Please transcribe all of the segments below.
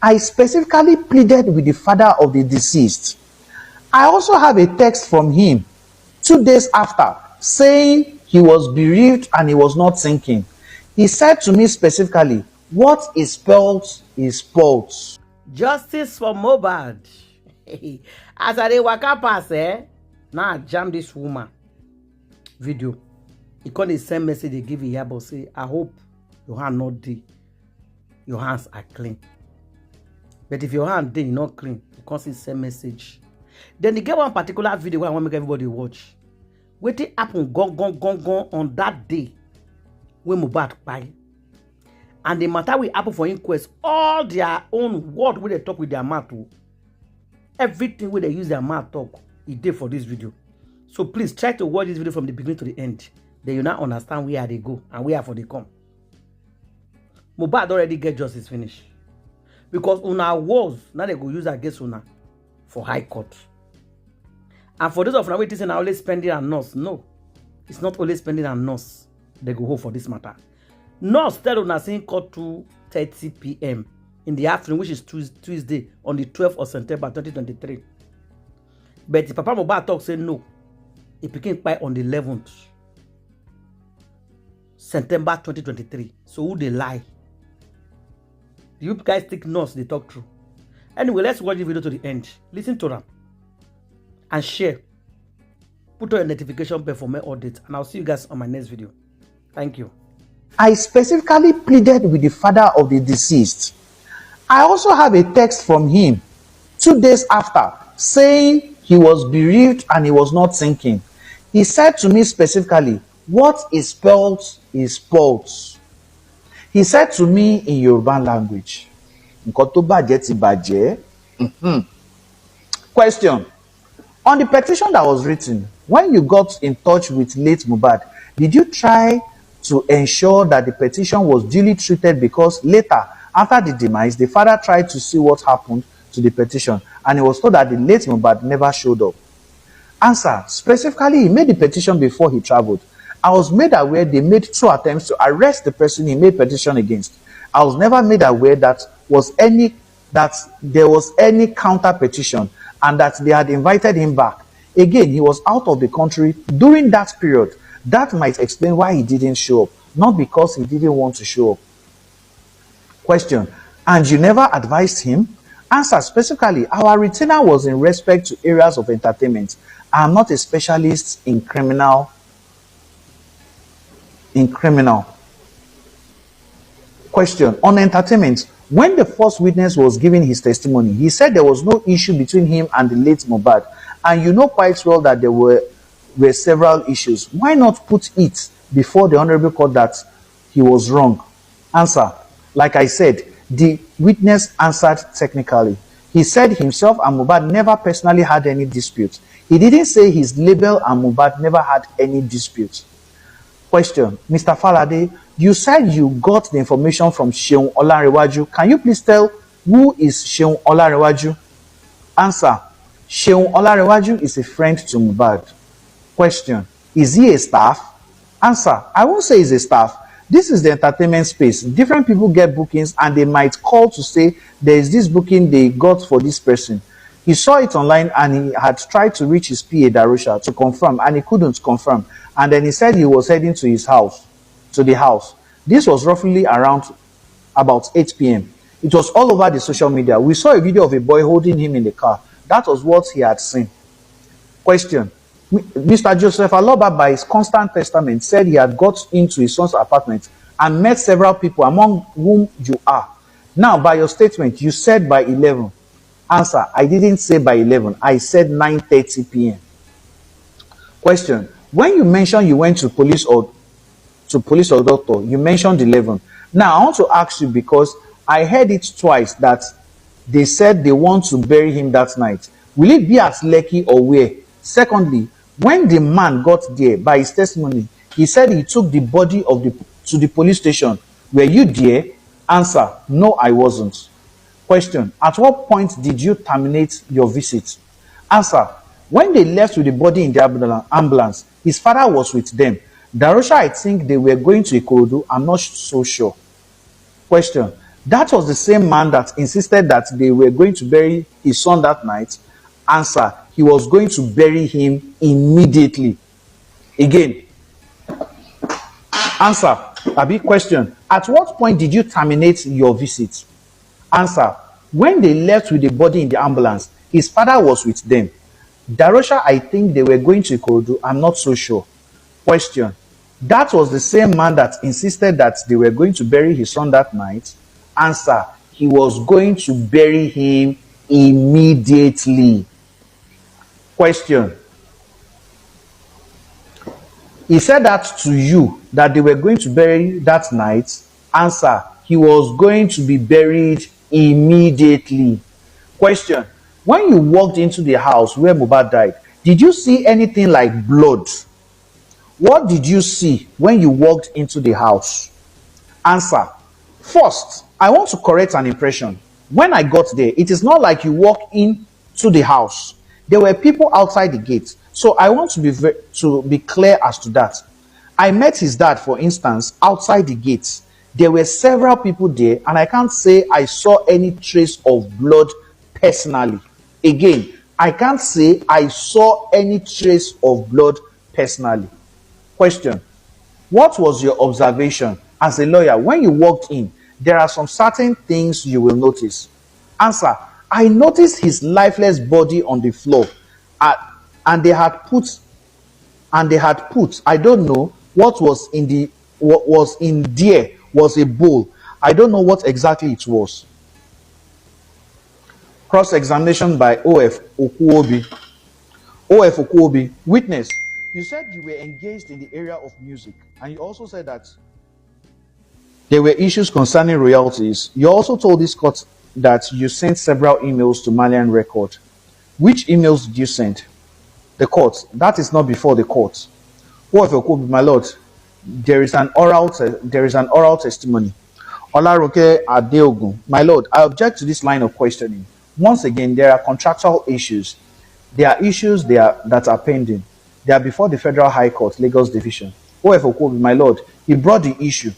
I specifically pleaded with the father of the deceased. I also have a text from him 2 days after saying he was bereaved and he was not thinking. He said to me specifically, what is spelt is spelt. Justice for Mohbad. As I waka pass, now I jam this woman video. He called the same message they give here, but say, I hope your hand not dey. Your hands are clean. But if your hand dey not clean, you can't see the same message. Then they get one particular video where I want to make everybody watch. Wetin happen gone on that day when Mohbad kpai. And the matter will happen for inquest. All their own word wey they talk with their mouth. Everything where they use their mouth talk, it did for this video. So please try to watch this video from the beginning to the end. Then you now understand where they go and where for they come. Mohbad already get justice finish. Because una was, now they go use against una for high court. And for those of una waiting, na always spending and nurse. No, it's not always spending and nurse. They go home for this matter. Nurse tell una saying court 2:30 p.m. in the afternoon, which is Tuesday on the 12th of September 2023. But the Papa Mohbad talk say no. It became by on the 11th September 2023. So who they lie? You guys think nurse they talk true? Anyway, let's watch the video to the end. Listen to them and share. Put on a notification bell for more updates, and I'll see you guys on my next video. Thank you. I specifically pleaded with the father of the deceased. I also have a text from him 2 days after saying he was bereaved and he was not thinking. He said to me specifically, what is spelt is spelt. He said to me in Yoruba language, "Nkan tó bàjẹ́ ti bàjẹ́." Question. On the petition that was written, when you got in touch with late Mohbad, did you try to ensure that the petition was duly treated? Because later, after the demise, the father tried to see what happened to the petition, and he was told that the late Mohbad never showed up. Answer. Specifically, he made the petition before he traveled. I was made aware they made 2 attempts to arrest the person he made petition against. I was never made aware that there was any counter petition and that they had invited him back. Again, he was out of the country during that period. That might explain why he didn't show up, not because he didn't want to show up. Question. And you never advised him? Answer. Specifically, our retainer was in respect to areas of entertainment. I am not a specialist in criminal. Question. On entertainment, when the first witness was giving his testimony, he said there was no issue between him and the late Mohbad. And you know quite well that there were several issues. Why not put it before the Honorable Court that he was wrong? Answer. Like I said, the witness answered technically. He said himself and Mohbad never personally had any dispute. He didn't say his label and Mohbad never had any dispute. Question. Mr. Falade, you said you got the information from Seun Olanrewaju. Can you please tell who is Seun Olanrewaju? Answer. Seun Olanrewaju is a friend to Mohbad. Question. Is he a staff? Answer. I won't say he's a staff. This is the entertainment space. Different people get bookings and they might call to say there is this booking they got for this person. He saw it online and he had tried to reach his PA Darusha to confirm and he couldn't confirm. And then he said he was heading to his house, to the house. This was roughly around about 8 p.m. It was all over the social media. We saw a video of a boy holding him in the car. That was what he had seen. Question. Mr. Joseph Aloba, by his constant testament, said he had got into his son's apartment and met several people, among whom you are. Now, by your statement, you said by 11. Answer. I didn't say by 11. I said 9:30 p.m. Question. When you mentioned you went to police or doctor, you mentioned 11. Now, I want to ask you, because I heard it twice that they said they want to bury him that night. Will it be at Lekki or where? Secondly, when the man got there, by his testimony, he said he took the body to the police station. Were you there? Answer. No, I wasn't. Question. At what point did you terminate your visit? Answer. When they left with the body in the ambulance, his father was with them. Darusha, I think they were going to Ikorodu. I'm not so sure. Question. That was the same man that insisted that they were going to bury his son that night. Answer, he was going to bury him immediately. Again, answer, a big question. At what point did you terminate your visit? Answer, when they left with the body in the ambulance, his father was with them. Darosha, I think they were going to Ikorodu. I'm not so sure. Question, that was the same man that insisted that they were going to bury his son that night. Answer, he was going to bury him immediately. Question, he said that to you, that they were going to bury that night. Answer, he was going to be buried immediately. Question, when you walked into the house where Mohbad died, did you see anything like blood? What did you see when you walked into the house? Answer, first, I want to correct an impression. When I got there, it is not like you walk into the house. There were people outside the gate. So I want to be clear as to that. I met his dad, for instance, outside the gates. There were several people there, and I can't say I saw any trace of blood personally. Again, I can't say I saw any trace of blood personally. Question, what was your observation as a lawyer when you walked in? There are some certain things you will notice. Answer, I noticed his lifeless body on the floor, and they had put, I don't know what was in there was a bowl. I don't know what exactly it was. Cross-examination by O.F. Okuobi. O.F. Okuobi, witness, you said you were engaged in the area of music, and you also said that there were issues concerning royalties. You also told this court that you sent several emails to Malian Record. Which emails did you send? The court. That is not before the court. O.F. Okuobi, my lord, there is an oral testimony. Olaroke Adeogun, my lord, I object to this line of questioning. Once again, there are contractual issues. There are issues that are pending. They are before the Federal High Court, Lagos Division. O.F. Okuobi, my lord, he brought the issue.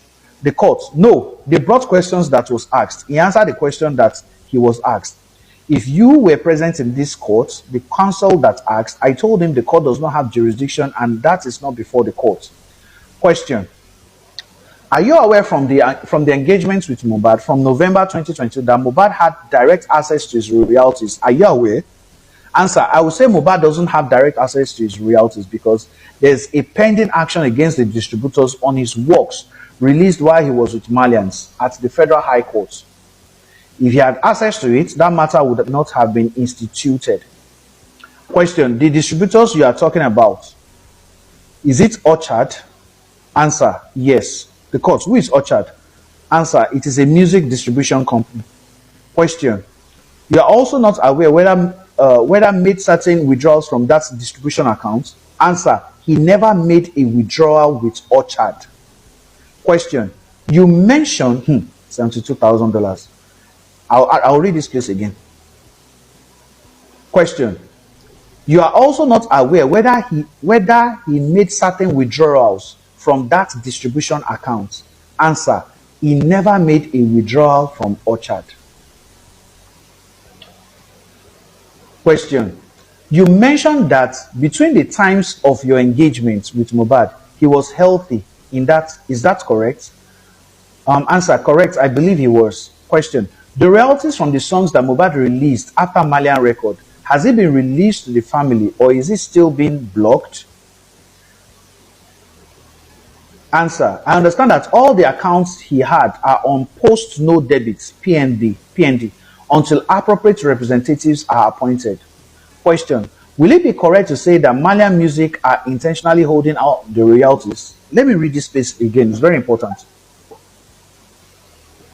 The court, no, they brought questions that was asked. He answered the question that he was asked. If you were present in this court, the counsel that asked, I told him the court does not have jurisdiction and that is not before the court. Question, are you aware from the engagements with Mohbad from November 2022 that Mohbad had direct access to his royalties? Are you aware? Answer, I would say Mohbad doesn't have direct access to his royalties because there's a pending action against the distributors on his works released while he was with Malians at the Federal High Court. If he had access to it, that matter would not have been instituted. Question, the distributors you are talking about, is it Orchard? Answer, yes. The court, who is Orchard? Answer, it is a music distribution company. Question, you are also not aware whether made certain withdrawals from that distribution account? Answer, he never made a withdrawal with Orchard. Question, you mentioned $72,000. I'll read this case again. Question, you are also not aware whether he made certain withdrawals from that distribution account? Answer, he never made a withdrawal from Orchard. Question, you mentioned that between the times of your engagement with Mohbad, he was healthy. Is that correct? Answer, correct. I believe he was. Question, the royalties from the songs that Mohbad released after Malian Record, has it been released to the family or is it still being blocked? Answer, I understand that all the accounts he had are on post no debits, PND, until appropriate representatives are appointed. Question, will it be correct to say that Malian Music are intentionally holding out the royalties? Let me read this space again, it's very important.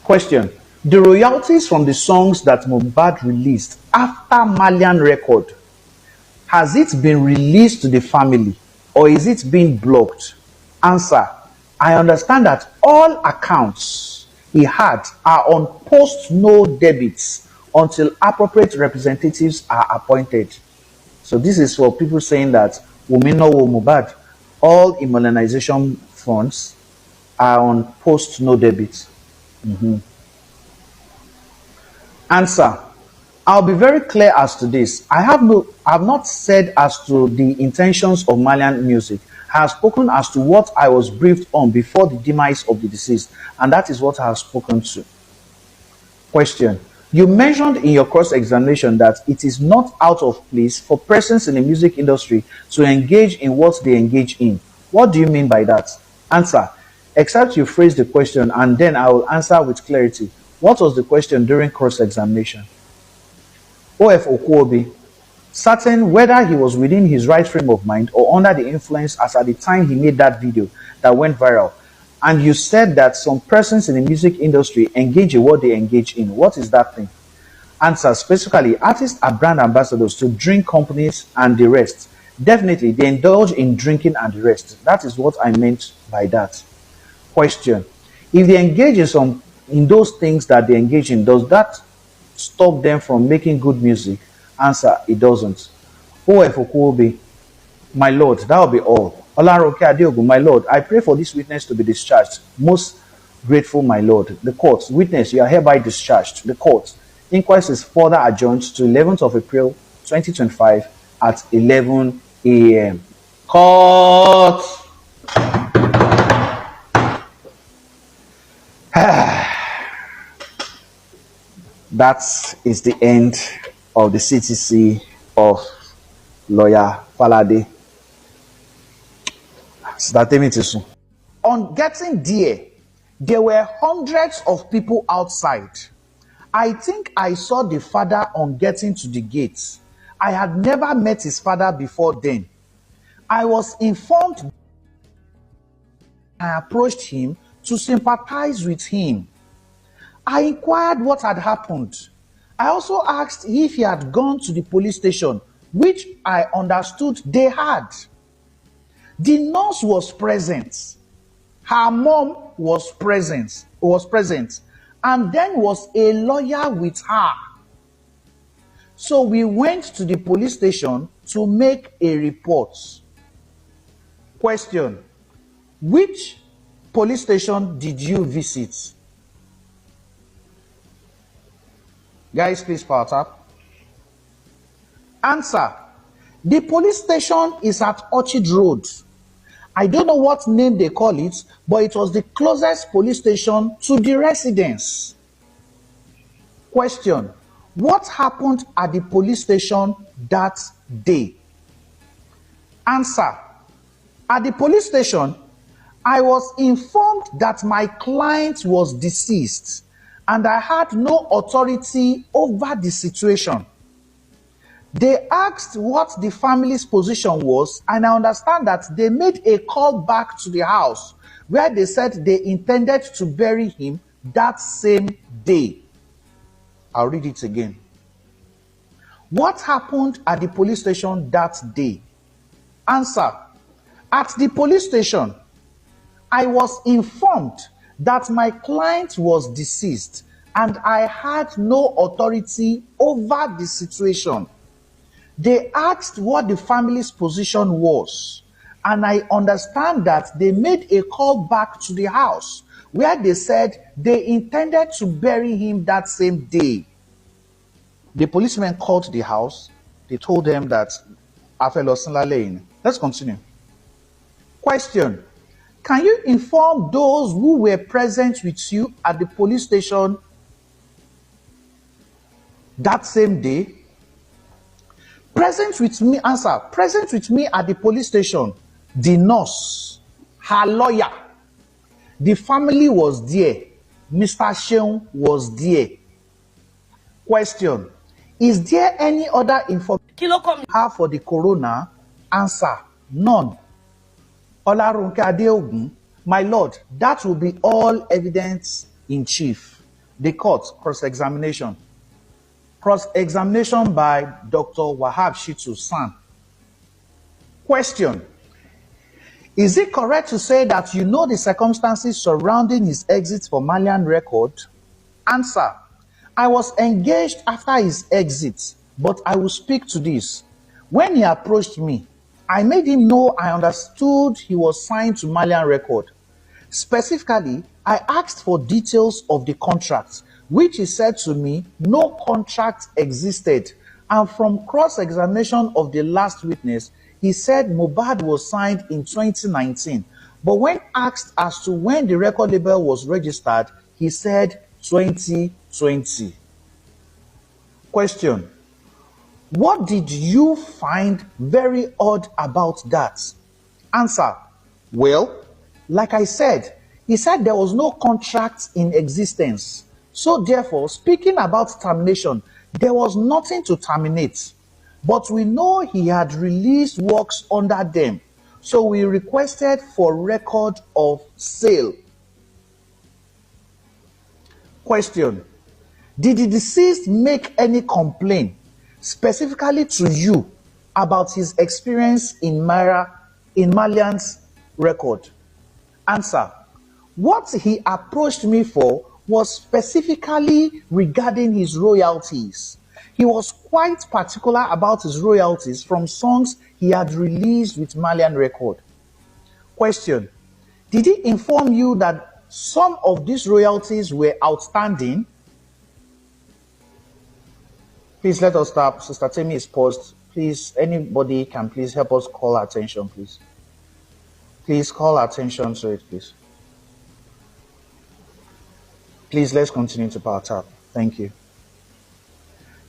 Question, the royalties from the songs that Mohbad released after Malian Record, has it been released to the family or is it being blocked? Answer, I understand that all accounts he had are on post no debits until appropriate representatives are appointed. So this is for people saying that Wumino Mohbad, all immunization funds are on post no debit. Answer. I'll be very clear as to this. I have not said as to the intentions of Malian music. I have spoken as to what I was briefed on before the demise of the deceased, and that is what I have spoken to. Question. You mentioned in your cross-examination that it is not out of place for persons in the music industry to engage in what they engage in. What do you mean by that? Answer. Except you phrase the question and then I will answer with clarity. What was the question during cross-examination? OF Okuobi, certain whether he was within his right frame of mind or under the influence as at the time he made that video that went viral. And you said that some persons in the music industry engage in what they engage in. What is that thing? Answer. Specifically, artists are brand ambassadors to drink companies and the rest. Definitely, they indulge in drinking and the rest. That is what I meant by that. Question. If they engage in those things that they engage in, does that stop them from making good music? Answer. It doesn't. OF Okuobi, my lord, that will be all. Olaroke Adeogun, my lord, I pray for this witness to be discharged. Most grateful, my lord. The court, witness, you are hereby discharged. The court, inquest is further adjourned to 11th of April 2025 at 11 a.m. Court. That is the end of the CTC of lawyer Falade. On getting there were hundreds of people outside. I think I saw the father on getting to the gate. I had never met his father before then. I was informed. I approached him to sympathize with him. I inquired what had happened. I also asked if he had gone to the police station, which I understood they had. The nurse was present. Her mom was present, and then was a lawyer with her. So we went to the police station to make a report. Question. Which police station did you visit? Guys, please power tap. Answer. The police station is at Orchard Road. I don't know what name they call it, but it was the closest police station to the residence. Question. What happened at the police station that day? Answer. At the police station, I was informed that my client was deceased and I had no authority over the situation. They asked what the family's position was, and I understand that they made a call back to the house where they said they intended to bury him that same day. I'll read it again. What happened at the police station that day? Answer. At the police station, I was informed that my client was deceased and I had no authority over the situation. They asked what the family's position was, and I understand that they made a call back to the house where they said they intended to bury him that same day. The policemen called the house. They told them that Afelosinla Lane. Let's continue. Question. Can you inform those who were present with you at the police station that same day? Present with me, answer. Present with me at the police station, the nurse, her lawyer, the family was there, Mr. Sheung was there. Question. Is there any other information you have for the coroner? Answer. None. Olaronke Adeogun, my lord, that will be all evidence in chief. The court, cross-examination. Cross-examination by Dr. Wahab Shitu San. Question. Is it correct to say that you know the circumstances surrounding his exit for Malian record? Answer. I was engaged after his exit, but I will speak to this. When he approached me, I made him know I understood he was signed to Malian record. Specifically, I asked for details of the contract, which he said to me no contract existed. And from cross-examination of the last witness, he said Mohbad was signed in 2019. But when asked as to when the record label was registered, he said 2020. Question: what did you find very odd about that? Answer: well, like I said, he said there was no contract in existence. So therefore, speaking about termination, there was nothing to terminate. But we know he had released works under them. So we requested for record of sale. Question: did the deceased make any complaint specifically to you about his experience in Malian's record? Answer: what he approached me for was specifically regarding his royalties. He was quite particular about his royalties from songs he had released with Malian record. Question: did he inform you that some of these royalties were outstanding? Please let us stop. Sister Temi is paused. Please, anybody can please help us call our attention, please. Please call our attention to it, please. Please, let's continue to power tap. Thank you.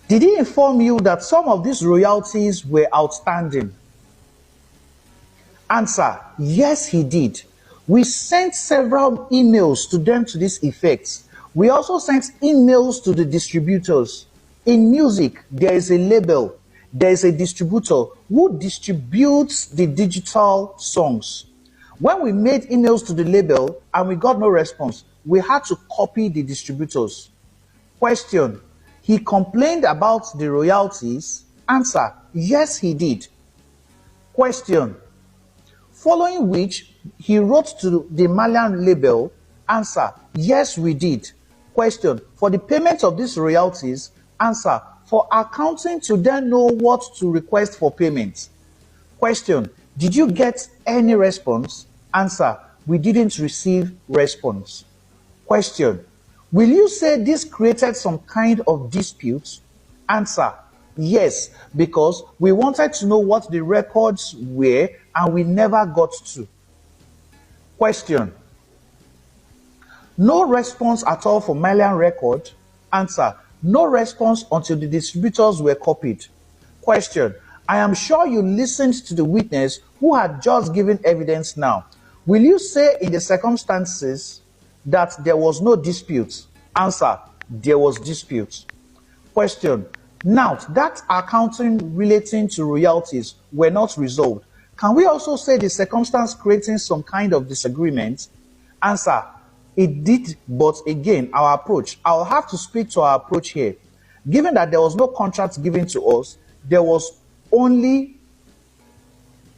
Did he inform you that some of these royalties were outstanding? Answer: yes, he did. We sent several emails to them to this effect. We also sent emails to the distributors. In music, there is a label, there is a distributor who distributes the digital songs. When we made emails to the label and we got no response, we had to copy the distributors. Question: he complained about the royalties? Answer: yes, he did. Question: following which he wrote to the Malian label? Answer: yes, we did. Question: for the payment of these royalties? Answer: for accounting to then know what to request for payment. Question: did you get any response? Answer: we didn't receive response. Question: will you say this created some kind of dispute? Answer: yes, because we wanted to know what the records were and we never got to. Question: no response at all for Malian record? Answer: no response until the distributors were copied. Question: I am sure you listened to the witness who had just given evidence now. Will you say in the circumstances that there was no dispute? Answer: there was dispute. Question: now that accounting relating to royalties were not resolved, can we also say the circumstance creating some kind of disagreement? Answer: it did, but again, our approach, I'll have to speak to our approach here. Given that there was no contract given to us, there was only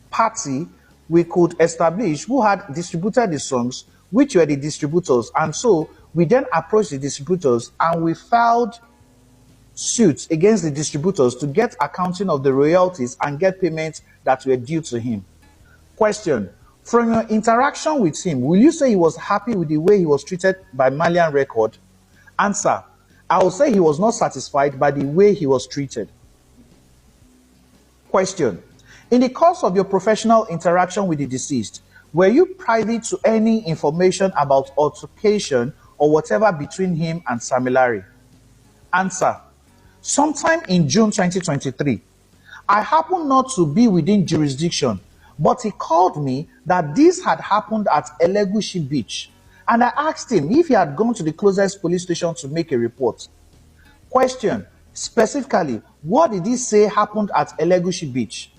party we could establish who had distributed the songs, which were the distributors. And so we then approached the distributors and we filed suits against the distributors to get accounting of the royalties and get payments that were due to him. Question: from your interaction with him, will you say he was happy with the way he was treated by Malian record? Answer: I will say he was not satisfied by the way he was treated. Question: in the course of your professional interaction with the deceased, were you privy to any information about altercation or whatever between him and Samilari? Answer: sometime in June 2023, I happened not to be within jurisdiction, but he called me that this had happened at Elegushi Beach, and I asked him if he had gone to the closest police station to make a report. Question: specifically, what did he say happened at Elegushi Beach?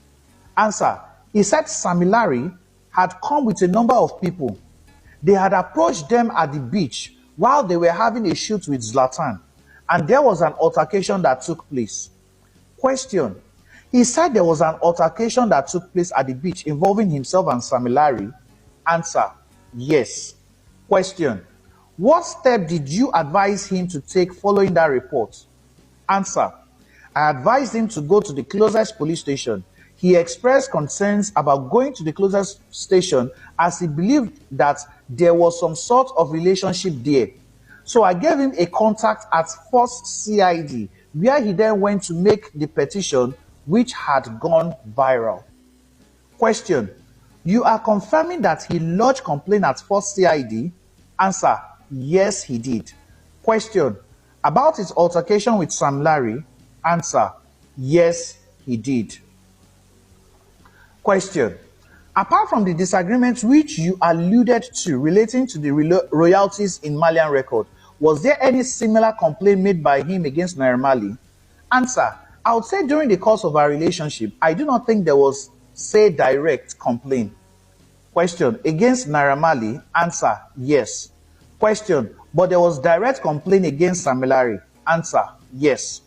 Answer: he said Samilari had come with a number of people. They had approached them at the beach while they were having a shoot with Zlatan, and there was an altercation that took place. Question: he said there was an altercation that took place at the beach involving himself and Samilari. Answer: yes. Question: what step did you advise him to take following that report? Answer: I advised him to go to the closest police station. He expressed concerns about going to the closest station as he believed that there was some sort of relationship there. So I gave him a contact at First CID, where he then went to make the petition, which had gone viral. Question: you are confirming that he lodged complaint at First CID? Answer: yes, he did. Question: about his altercation with Sam Larry? Answer: yes, he did. Question: apart from the disagreements which you alluded to relating to the royalties in Malian record, was there any similar complaint made by him against Naira Marley? Answer: I would say during the course of our relationship, I do not think there was, say, direct complaint. Question: against Naira Marley? Answer: yes. Question: but there was direct complaint against Sam Larry? Answer: yes.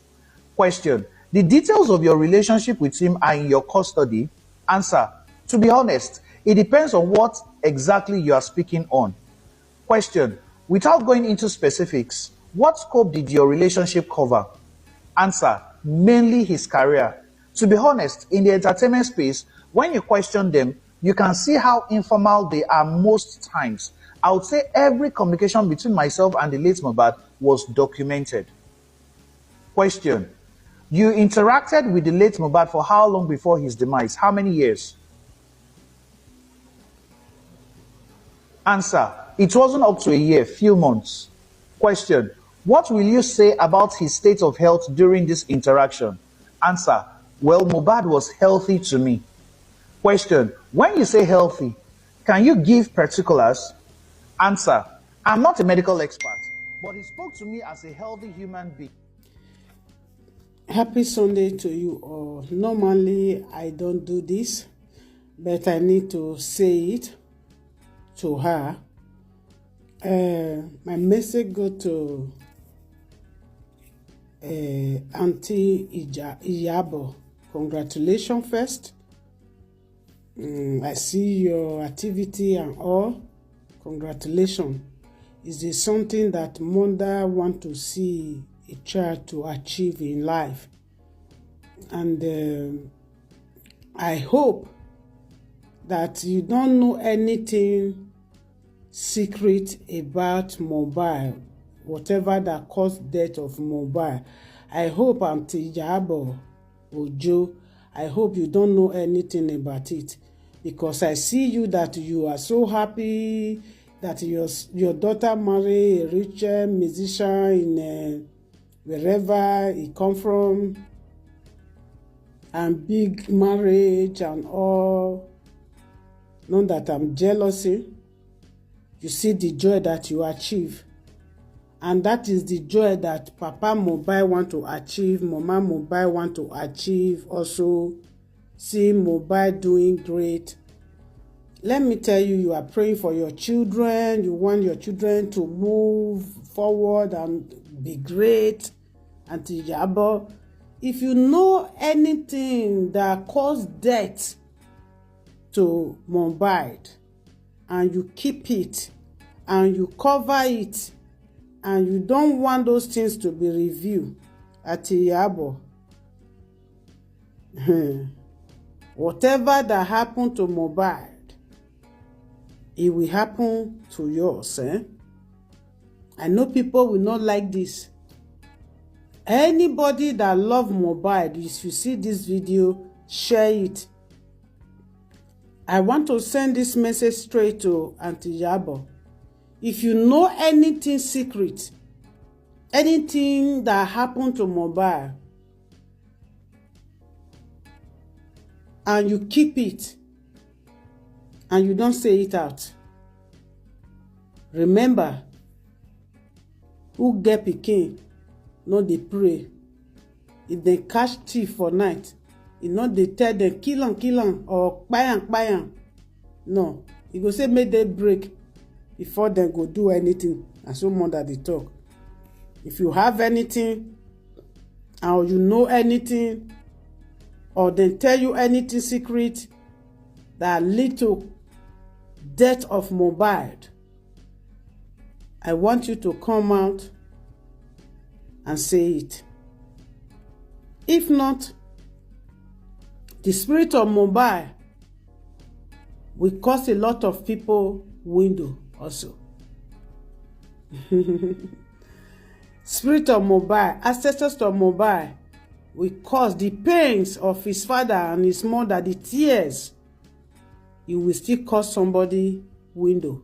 Question: the details of your relationship with him are in your custody? Answer: to be honest, it depends on what exactly you are speaking on. Question: without going into specifics, what scope did your relationship cover? Answer: mainly his career. To be honest, in the entertainment space, when you question them, you can see how informal they are most times. I would say every communication between myself and the late Mohbad was documented. Question: you interacted with the late Mohbad for how long before his demise? How many years? Answer: it wasn't up to a year, few months. Question: what will you say about his state of health during this interaction? Answer: well, Mohbad was healthy to me. Question: when you say healthy, can you give particulars? Answer: I'm not a medical expert, but he spoke to me as a healthy human being. Happy Sunday to you all. Normally, I don't do this, but I need to say it to her. My message go to Auntie Iyabo. Congratulations first. I see your activity and all. Congratulations. Is it something that mother want to see a child to achieve in life? And I hope that you don't know anything secret about Mohbad, whatever that caused death of Mohbad. I hope, Auntie Iyabo Ojo, I hope you don't know anything about it, because I see you that you are so happy that your daughter marry a rich musician in wherever he come from, and big marriage and all. Not that I'm jealous. You see the joy that you achieve, and that is the joy that Papa Mohbad want to achieve, Mama Mohbad want to achieve also. See Mohbad doing great. Let me tell you, you are praying for your children. You want your children to move forward and be great. Auntie Iyabo, if you know anything that caused death to Mohbad, and you keep it, and you cover it, and you don't want those things to be revealed, Auntie Iyabo, whatever that happened to Mohbad, it will happen to yours. I know people will not like this. Anybody that love Mohbad, if you see this video, share it. I want to send this message straight to Auntie Iyabo. If you know anything secret, anything that happened to Mohbad, and you keep it, and you don't say it out, remember, who get pikin no dey pray. If they catch thief for night, e no dey tell them kill am or kpai am. No, e go say make they break before dem go do anything. And so mother dey talk. If you have anything, or you know anything, or they tell you anything secret that lead to death of Mohbad, I want you to come out and say it. If not, the spirit of Mohbad will cause a lot of people window also. spirit of Mohbad, ancestors of Mohbad, will cause the pains of his father and his mother, the tears, you will still cause somebody window.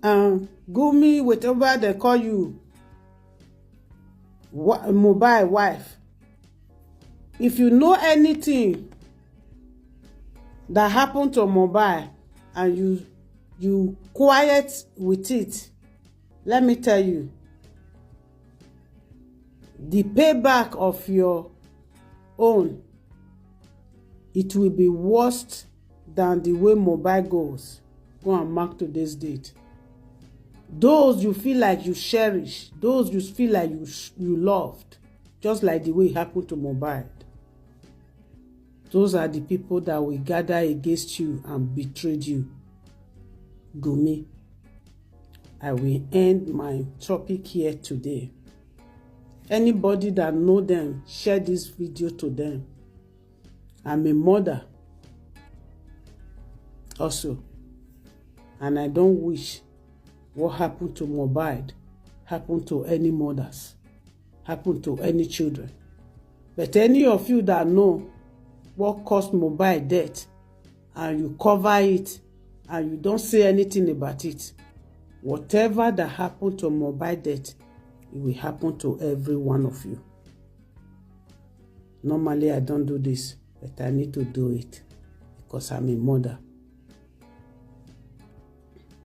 Gumi, whatever they call you, Mohbad wife. If you know anything that happened to Mohbad and you quiet with it, let me tell you, the payback of your own, it will be worse than the way Mohbad goes. Go and mark today's date. Those you feel like you cherish, those you feel like you loved, just like the way it happened to Mohbad, those are the people that will gather against you and betrayed you. Gumi, I will end my topic here today. Anybody that know them, share this video to them. I'm a mother also, and I don't wish what happened to Mohbad happen to any mothers, happen to any children. But any of you that know what caused Mohbad death and you cover it and you don't say anything about it, whatever that happened to Mohbad death, it will happen to every one of you. Normally I don't do this, but I need to do it because I'm a mother.